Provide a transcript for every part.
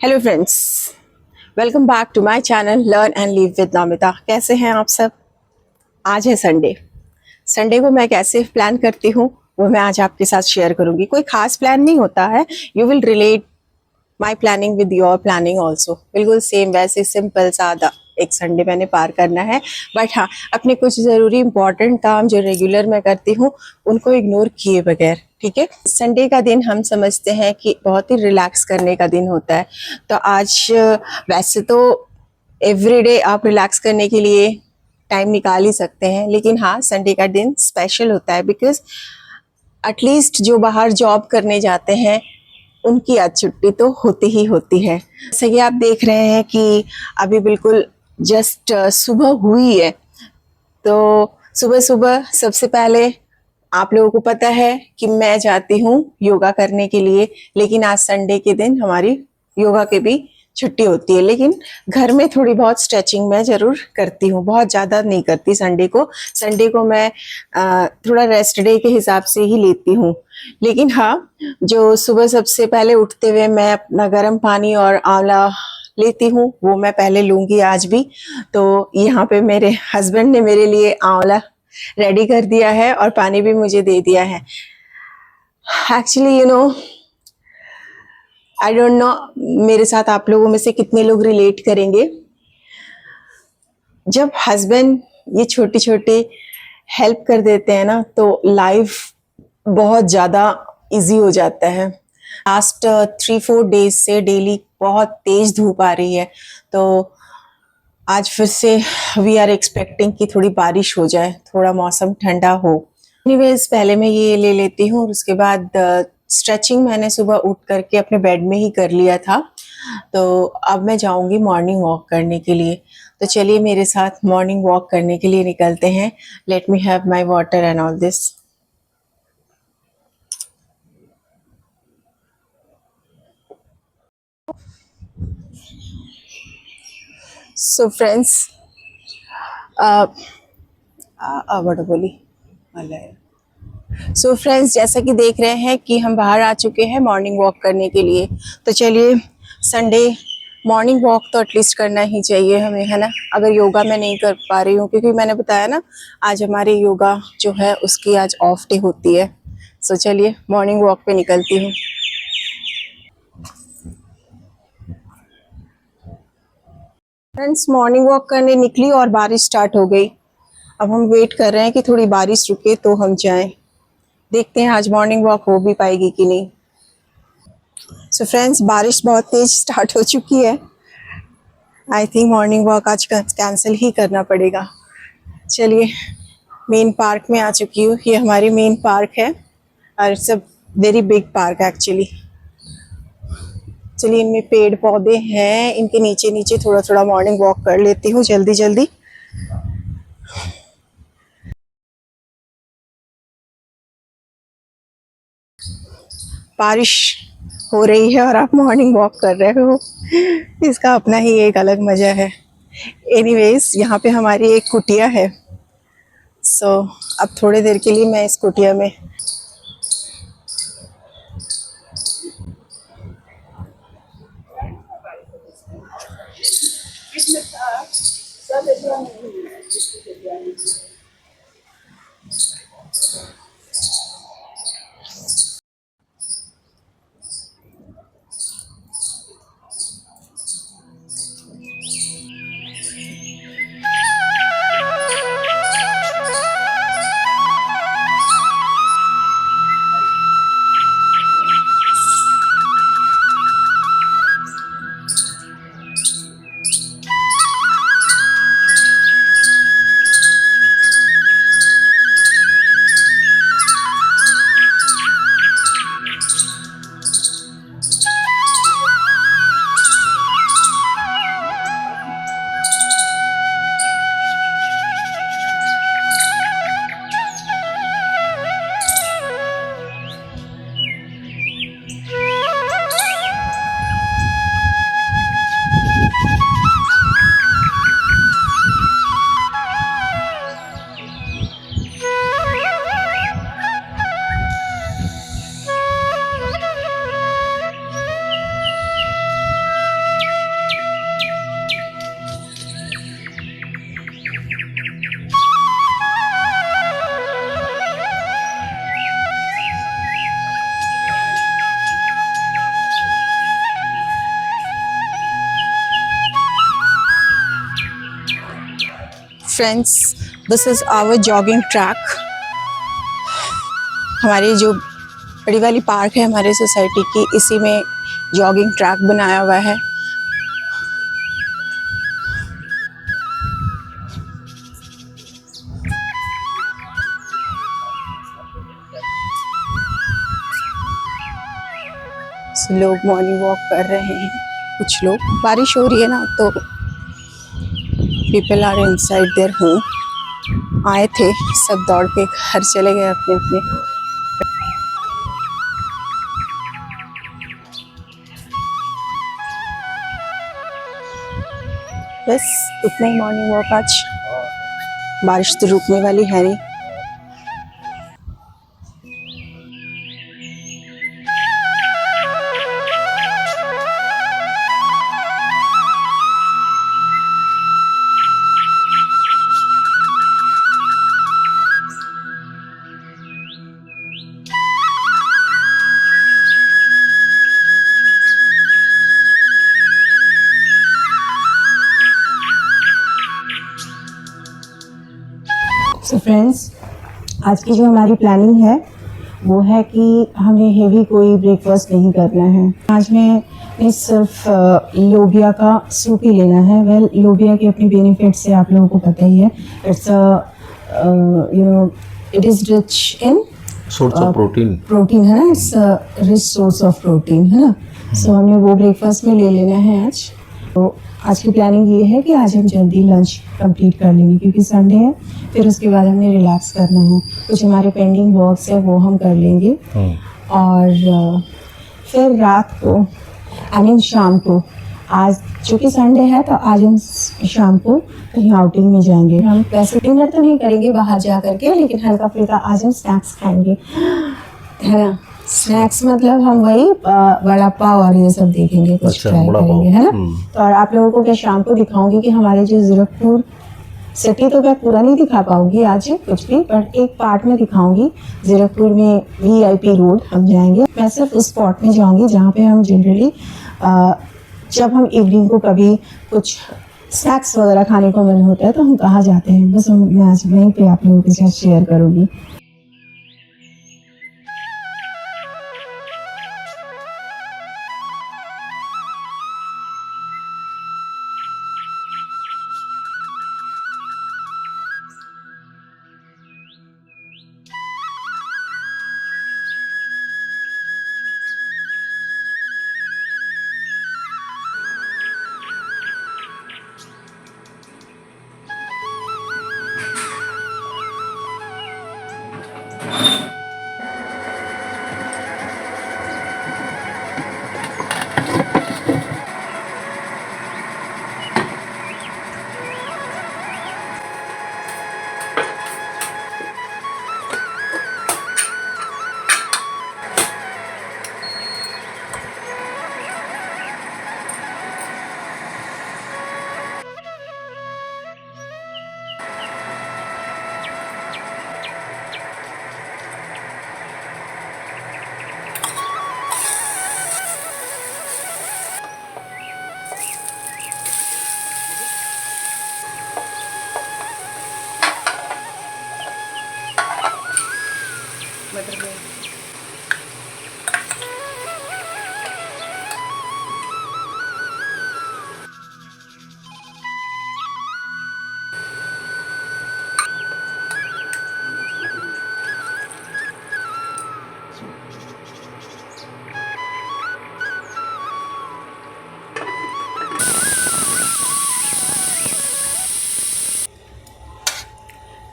Hello friends, welcome back to my channel learn and live with Namita. कैसे हैं आप सब। आज है संडे। संडे को मैं कैसे प्लान करती हूँ वो मैं आज आपके साथ शेयर करूंगी। कोई खास प्लान नहीं होता है, you will relate my planning with your planning also. बिल्कुल सेम, वैसे सिंपल सादा एक संडे मैंने पार करना है। बट हाँ, अपने कुछ ज़रूरी इंपॉर्टेंट काम जो रेगुलर मैं करती हूँ उनको इग्नोर किए बगैर, ठीक है। संडे का दिन हम समझते हैं कि बहुत ही रिलैक्स करने का दिन होता है। तो आज वैसे तो एवरीडे आप रिलैक्स करने के लिए टाइम निकाल ही सकते हैं, लेकिन हाँ, संडे का दिन स्पेशल होता है बिकॉज एटलीस्ट जो बाहर जॉब करने जाते हैं उनकी आज छुट्टी तो होती ही होती है। जैसे कि आप देख रहे हैं कि अभी बिल्कुल जस्ट सुबह हुई है। तो सुबह सुबह सबसे पहले आप लोगों को पता है कि मैं जाती हूँ योगा करने के लिए, लेकिन आज संडे के दिन हमारी योगा के भी छुट्टी होती है। लेकिन घर में थोड़ी बहुत स्ट्रेचिंग मैं ज़रूर करती हूँ, बहुत ज़्यादा नहीं करती। संडे को मैं थोड़ा रेस्ट डे के हिसाब से ही लेती हूँ। लेकिन हाँ, जो सुबह सबसे पहले उठते हुए मैं अपना गर्म पानी और आंवला लेती हूँ वो मैं पहले लूँगी आज भी। तो यहाँ पे मेरे हस्बैंड ने मेरे लिए आंवला रेडी कर दिया है और पानी भी मुझे दे दिया है। एक्चुअली आई डोंट नो मेरे साथ आप लोगों में से कितने लोग रिलेट करेंगे। जब हस्बैंड ये छोटी छोटी हेल्प कर देते हैं ना तो लाइफ बहुत ज़्यादा इजी हो जाता है। लास्ट 3-4 डेज से डेली बहुत तेज धूप आ रही है, तो आज फिर से वी आर एक्सपेक्टिंग कि थोड़ी बारिश हो जाए, थोड़ा मौसम ठंडा हो। एनीवेज, पहले मैं ये ले लेती हूँ और उसके बाद स्ट्रेचिंग मैंने सुबह उठ करके अपने बेड में ही कर लिया था। तो अब मैं जाऊँगी मॉर्निंग वॉक करने के लिए। तो चलिए मेरे साथ मॉर्निंग वॉक करने के लिए निकलते हैं। Let me have my water and all this. So friends, बड़ा बोली सो फ्रेंड्स, जैसा कि देख रहे हैं कि हम बाहर आ चुके हैं मॉर्निंग वॉक करने के लिए। तो चलिए, संडे मॉर्निंग वॉक तो एटलीस्ट करना ही चाहिए हमें, है ना। अगर योगा मैं नहीं कर पा रही हूँ, क्योंकि मैंने बताया ना आज हमारी योगा जो है उसकी आज ऑफ डे होती है। सो चलिए मॉर्निंग वॉक पे निकलती हूँ। फ्रेंड्स, मॉर्निंग वॉक करने निकली और बारिश स्टार्ट हो गई। अब हम वेट कर रहे हैं कि थोड़ी बारिश रुके तो हम जाएं। देखते हैं आज मॉर्निंग वॉक हो भी पाएगी कि नहीं। सो फ्रेंड्स, बारिश बहुत तेज स्टार्ट हो चुकी है। आई थिंक मॉर्निंग वॉक आज कैंसिल ही करना पड़ेगा। चलिए, मेन पार्क में आ चुकी हूँ। ये हमारी मेन पार्क है और it's a very big park actually. चलिए, इनमें पेड़ पौधे हैं, इनके नीचे नीचे थोड़ा थोड़ा मॉर्निंग वॉक कर लेती हूँ जल्दी जल्दी। बारिश हो रही है और आप मॉर्निंग वॉक कर रहे हो, इसका अपना ही एक अलग मज़ा है। एनीवेज, यहाँ पे हमारी एक कुटिया है। सो अब थोड़ी देर के लिए मैं इस कुटिया में friends, this is our jogging track. हमारी जो बड़ी वाली पार्क है हमारे सोसाइटी की, इसी में जॉगिंग ट्रैक बनाया हुआ है। लोग मॉर्निंग वॉक कर रहे हैं, कुछ लोग, बारिश हो रही है ना तो people are inside their home. आए थे सब दौड़ के घर चले गए अपने अपने। बस इतना ही मॉर्निंग वॉक आज, बारिश तो रुकने वाली है नहीं। सो फ्रेंड्स, आज की जो हमारी प्लानिंग है वो है कि हमें हेवी कोई ब्रेकफास्ट नहीं करना है। आज में सिर्फ लोबिया का सूप ही लेना है। वेल, लोबिया के अपने बेनिफिट्स से आप लोगों को पता ही है। It's it is rich in source of protein है ना, it's rich source of protein है ना। सो हमने वो ब्रेकफास्ट में ले लेना है आज। तो आज की प्लानिंग ये है कि आज हम जल्दी लंच कंप्लीट कर लेंगे क्योंकि संडे है। फिर उसके बाद हमने रिलैक्स करना है, कुछ हमारे पेंडिंग वर्क्स है वो हम कर लेंगे। और फिर रात को आई मीन शाम को, आज चूँकि संडे है तो आज हम शाम को कहीं आउटिंग में जाएंगे। हम वैसे डिनर तो नहीं करेंगे बाहर जा करके, लेकिन हल्का फुल्का आज हम स्नैक्स खाएंगे, है ना। स्नैक्स मतलब हम वही वड़ा पाव और ये सब देखेंगे, कुछ ट्राई करेंगे, है ना। तो और आप लोगों को क्या शाम को दिखाऊंगी कि हमारे जो जीरकपुर सिटी, तो मैं पूरा नहीं दिखा पाऊंगी आज कुछ भी, बट एक पार्ट में दिखाऊंगी। जीरकपुर में VIP रोड हम जाएंगे। मैं सिर्फ उस स्पॉट में जाऊंगी जहाँ पे हम जनरली जब हम इवनिंग को कभी कुछ स्नैक्स वगैरह खाने को मन होता है तो हम कहाँ जाते हैं, बस मैं आज वहीं पे आप लोगों के साथ शेयर करूँगी।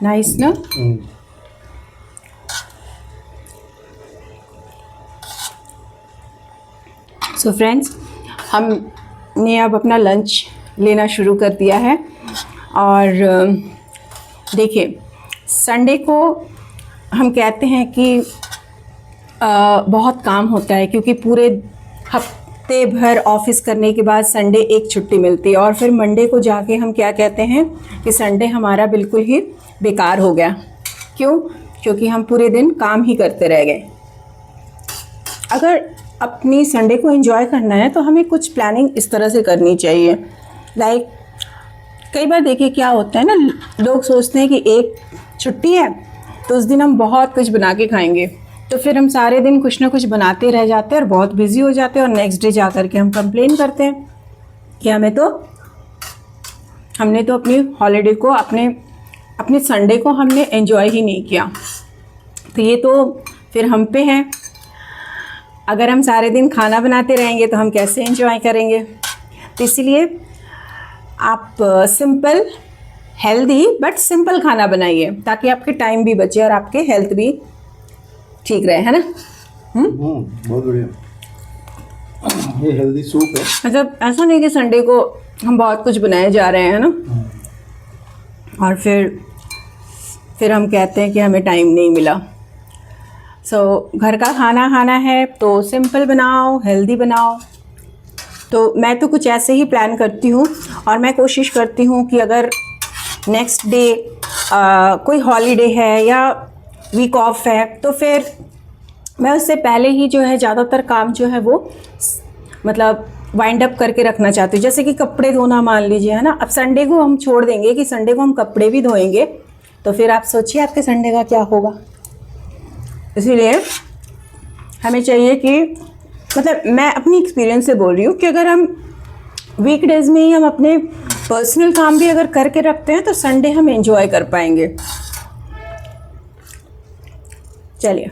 नाइस ना। सो फ्रेंड्स, हमने अब अपना लंच लेना शुरू कर दिया है। और देखिए, संडे को हम कहते हैं कि बहुत काम होता है क्योंकि पूरे हफ्ते भर ऑफिस करने के बाद संडे एक छुट्टी मिलती है, और फिर मंडे को जाके हम क्या कहते हैं कि संडे हमारा बिल्कुल ही बेकार हो गया। क्यों? क्योंकि हम पूरे दिन काम ही करते रह गए। अगर अपनी संडे को एंजॉय करना है तो हमें कुछ प्लानिंग इस तरह से करनी चाहिए। लाइक कई बार देखिए क्या होता है ना, लोग सोचते हैं कि एक छुट्टी है तो उस दिन हम बहुत कुछ बना के खाएंगे, तो फिर हम सारे दिन कुछ ना कुछ बनाते रह जाते हैं और बहुत बिजी हो जाते हैं, और नेक्स्ट डे जा कर के हम कंप्लेन करते हैं कि हमने तो अपनी हॉलीडे को, अपने संडे को हमने एंजॉय ही नहीं किया। तो ये तो फिर हम पे है। अगर हम सारे दिन खाना बनाते रहेंगे तो हम कैसे एंजॉय करेंगे। तो इसलिए आप सिंपल, हेल्दी बट सिंपल खाना बनाइए ताकि आपके टाइम भी बचे और आपके हेल्थ भी ठीक रहे, है ना। बहुत बढ़िया। ये हेल्दी सूप है। मतलब ऐसा नहीं कि संडे को हम बहुत कुछ बनाए जा रहे हैं ना, और फिर हम कहते हैं कि हमें टाइम नहीं मिला। घर का खाना खाना है तो सिंपल बनाओ, हेल्दी बनाओ। तो मैं तो कुछ ऐसे ही प्लान करती हूँ, और मैं कोशिश करती हूँ कि अगर नेक्स्ट डे कोई हॉलीडे है या वीक ऑफ है तो फिर मैं उससे पहले ही जो है ज़्यादातर काम जो है वो मतलब वाइंड अप करके रखना चाहती हूँ। जैसे कि कपड़े धोना मान लीजिए, है ना। अब संडे को हम छोड़ देंगे कि संडे को हम कपड़े भी धोएंगे, तो फिर आप सोचिए आपके संडे का क्या होगा। इसीलिए हमें चाहिए कि, मतलब मैं अपनी एक्सपीरियंस से बोल रही हूँ कि अगर हम वीकडेज़ में ही हम अपने पर्सनल काम भी अगर करके रखते हैं तो संडे हम एंजॉय कर पाएंगे। चलिए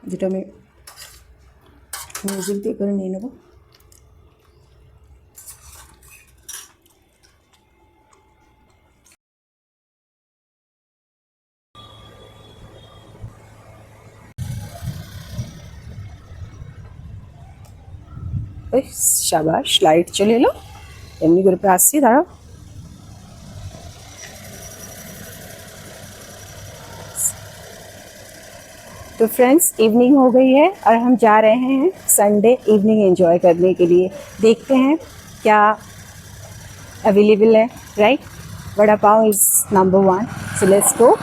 যেটা আমি মিউজিক দিয়ে করে নিয়ে নেব। শাবাশ, লাইট চলে এলো। এমনি করে আসছি, দাঁড়াও। तो फ्रेंड्स, इवनिंग हो गई है और हम जा रहे हैं संडे इवनिंग एंजॉय करने के लिए। देखते हैं क्या अवेलेबल है, right. Vada pav is number 1, so let's go.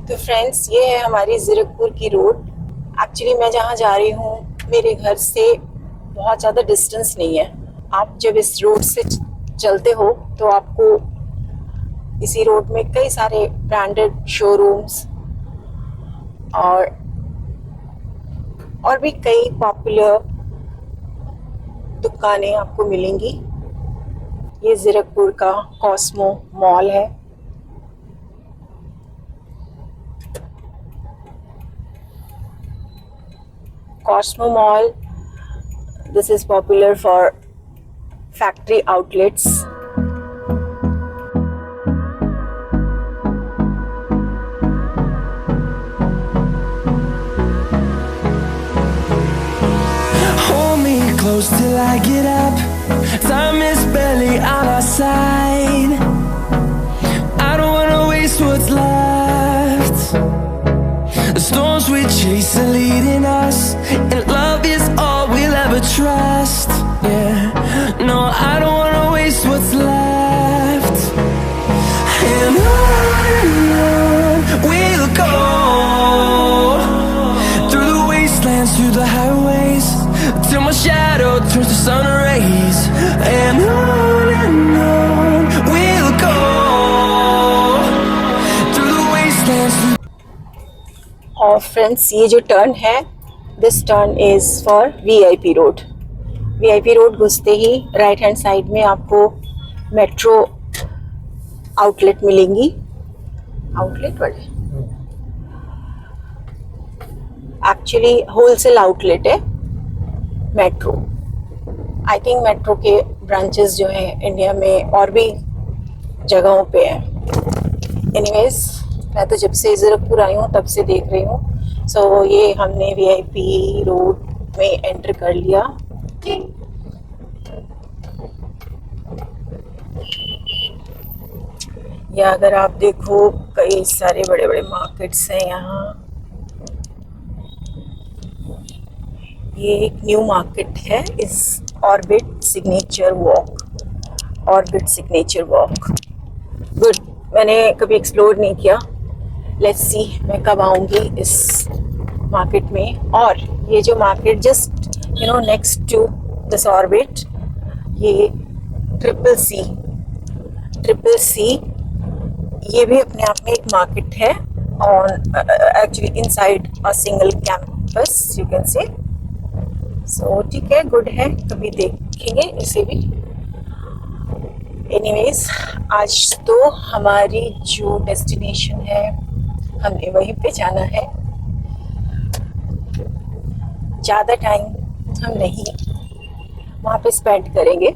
तो फ्रेंड्स, ये है हमारी ज़ीरकपुर की रोड। एक्चुअली मैं जहाँ जा रही हूँ मेरे घर से बहुत ज़्यादा डिस्टेंस नहीं है। आप जब इस रोड से चलते हो तो आपको इसी रोड में कई सारे ब्रांडेड शोरूम्स और भी कई पॉपुलर दुकानें आपको मिलेंगी। ये ज़ीरकपुर का कॉस्मो मॉल है। Cosmo Mall, this is popular for factory outlets. Hold me close till I get up. Time is barely on our side. I don't wanna waste what's left. The storms we chase are leading us, and love is all we'll ever trust. Yeah, no, I don't wanna waste what's left. And on we'll go, through the wastelands, through the highways, till my shadow turns to sun rays. And on we'll go, through the wastelands, through और friends, ये जो turn है, this turn is for VIP road. VIP road घुसते ही right hand side में आपको metro outlet मिलेंगी। Outlet वाले actually wholesale outlet है मेट्रो। आई थिंक मेट्रो के ब्रांचेस जो हैं इंडिया में और भी जगहों पे हैं। एनीवेज, मैं तो जब से ज़ीरकपुर आई हूँ तब से देख रही हूँ। सो ये हमने वीआईपी रोड में एंटर कर लिया। या अगर आप देखो कई सारे बड़े बड़े मार्केट्स हैं यहाँ। ये एक न्यू मार्केट है, इस orbit signature walk. Orbit signature walk good, मैंने कभी एक्सप्लोर नहीं किया। लेट्स सी मैं कब आऊँगी इस मार्केट में। और ये जो market just next to this orbit, ये ट्रिपल सी ये भी अपने आप में एक मार्केट है on actually inside a single campus you can say. So ठीक है, गुड है, कभी देखेंगे इसे भी। एनीवेज, आज तो हमारी जो डेस्टिनेशन है हमने वहीं पे जाना है। ज़्यादा टाइम हम नहीं वहाँ पे स्पेंड करेंगे।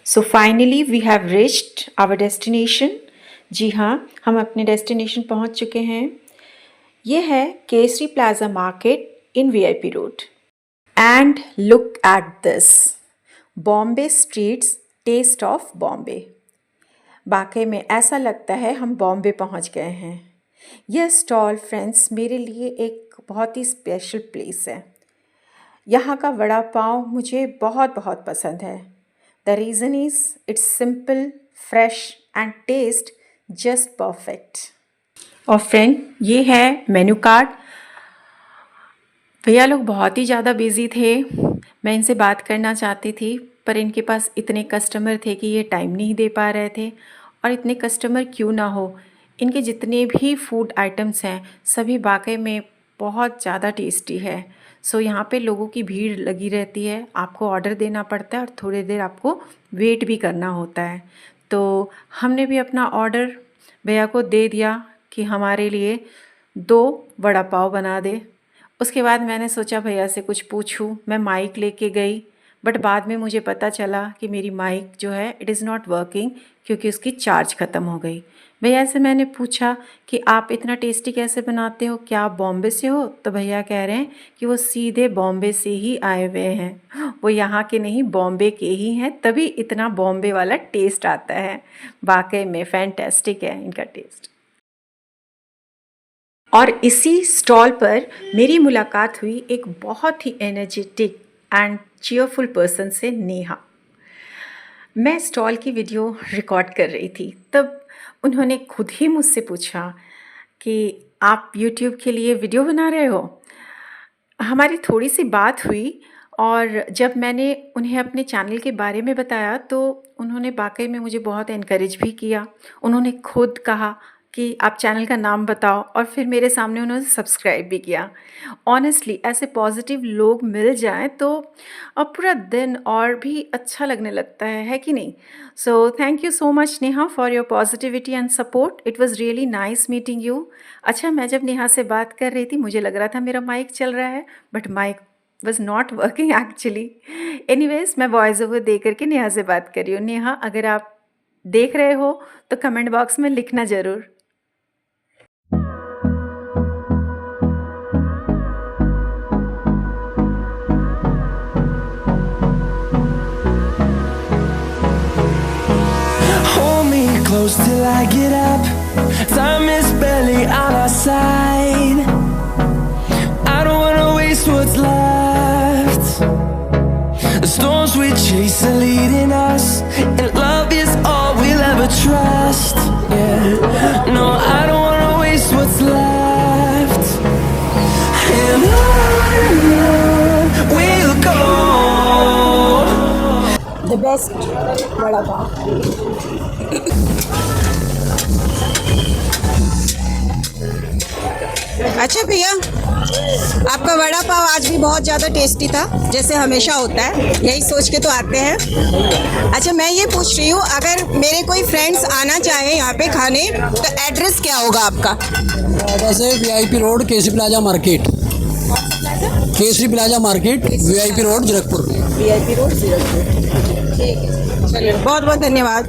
So finally we have reached our destination. जी हाँ, हम अपने डेस्टिनेशन पहुंच चुके हैं। ये है Kesari plaza market in VIP road. And look at this, Bombay streets taste of Bombay. वाकई में ऐसा लगता है हम बॉम्बे पहुंच गए हैं। यह स्टॉल फ्रेंड्स मेरे लिए एक बहुत ही स्पेशल प्लेस है। यहाँ का वड़ा पाव मुझे बहुत बहुत पसंद है। The reason is it's simple, fresh and taste just perfect. और फ्रेंड, ये है मेन्यू कार्ड। भैया लोग बहुत ही ज़्यादा बिजी थे, मैं इनसे बात करना चाहती थी पर इनके पास इतने कस्टमर थे कि ये टाइम नहीं दे पा रहे थे। और इतने कस्टमर क्यों ना हो, इनके जितने भी फूड आइटम्स हैं सभी वाकई में बहुत ज़्यादा टेस्टी है। सो यहाँ पे लोगों की भीड़ लगी रहती है, आपको ऑर्डर देना पड़ता है और थोड़ी देर आपको वेट भी करना होता है। तो हमने भी अपना ऑर्डर भैया को दे दिया कि हमारे लिए 2 वड़ा पाव बना दे। उसके बाद मैंने सोचा भैया से कुछ पूछूं। मैं माइक लेके गई बट बाद में मुझे पता चला कि मेरी माइक जो है इट इज़ नॉट वर्किंग क्योंकि उसकी चार्ज ख़त्म हो गई। भैया से मैंने पूछा कि आप इतना टेस्टी कैसे बनाते हो, क्या आप बॉम्बे से हो? तो भैया कह रहे हैं कि वो सीधे बॉम्बे से ही आए हुए हैं, वो यहाँ के नहीं बॉम्बे के ही हैं, तभी इतना बॉम्बे वाला टेस्ट आता है। वाकई में फैंटास्टिक है इनका टेस्ट। और इसी स्टॉल पर मेरी मुलाकात हुई एक बहुत ही एनर्जेटिक एंड चीयरफुल पर्सन से, नेहा। मैं स्टॉल की वीडियो रिकॉर्ड कर रही थी, तब उन्होंने खुद ही मुझसे पूछा कि आप YouTube के लिए वीडियो बना रहे हो। हमारी थोड़ी सी बात हुई और जब मैंने उन्हें अपने चैनल के बारे में बताया तो उन्होंने वाकई में मुझे बहुत एनकरेज भी किया। उन्होंने खुद कहा कि आप चैनल का नाम बताओ और फिर मेरे सामने उन्होंने सब्सक्राइब भी किया। ऑनेस्टली ऐसे पॉजिटिव लोग मिल जाएं तो अब पूरा दिन और भी अच्छा लगने लगता है कि नहीं? So thank you so much Neha for your positivity and support. It was really nice meeting you. अच्छा, मैं जब नेहा से बात कर रही थी मुझे लग रहा था मेरा माइक चल रहा है but mic was not working actually. Anyways, मैं वॉइस ओवर दे करके नेहा से बात कर रही हूँ। नेहा, अगर आप देख रहे हो तो कमेंट बॉक्स में लिखना ज़रूर। Close till I get up. Time is barely on our side. I don't wanna waste what's left. The storms we chase are leading us, and love is all we'll ever trust. Yeah, no, I don't wanna waste what's left. And on we'll go. The best vada pav. अच्छा भैया, आपका वड़ा पाव आज भी बहुत ज़्यादा tasty था, जैसे हमेशा होता है, यही सोच के तो आते हैं। अच्छा, मैं ये पूछ रही हूँ, अगर मेरे कोई फ्रेंड्स आना चाहे यहाँ पे खाने तो एड्रेस क्या होगा आपका? वैसे VIP road Kesari plaza market. Kesari plaza market, VIP road, Zirakpur. VIP road Zirakpur. ठीक है, चलिए बहुत बहुत धन्यवाद।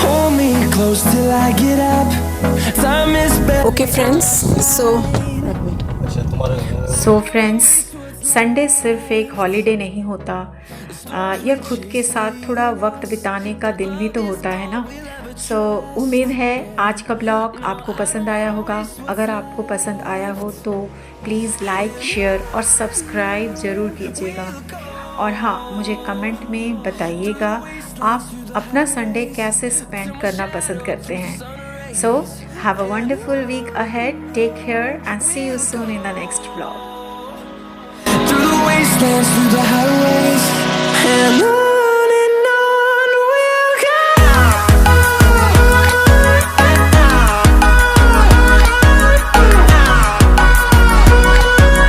Hold me close till I get up. Time is better. Okay friends, so friends, Sunday सिर्फ एक हॉलीडे नहीं होता, यह खुद के साथ थोड़ा वक्त बिताने का दिन भी तो होता है ना। सो उम्मीद है आज का ब्लॉग आपको पसंद आया होगा। अगर आपको पसंद आया हो तो प्लीज़ लाइक, शेयर और सब्सक्राइब ज़रूर कीजिएगा। और हाँ, मुझे कमेंट में बताइएगा आप अपना संडे कैसे स्पेंड करना पसंद करते हैं। So have a wonderful week ahead, take care and see you soon in the next blog. Through the wastelands, through the highways, and on.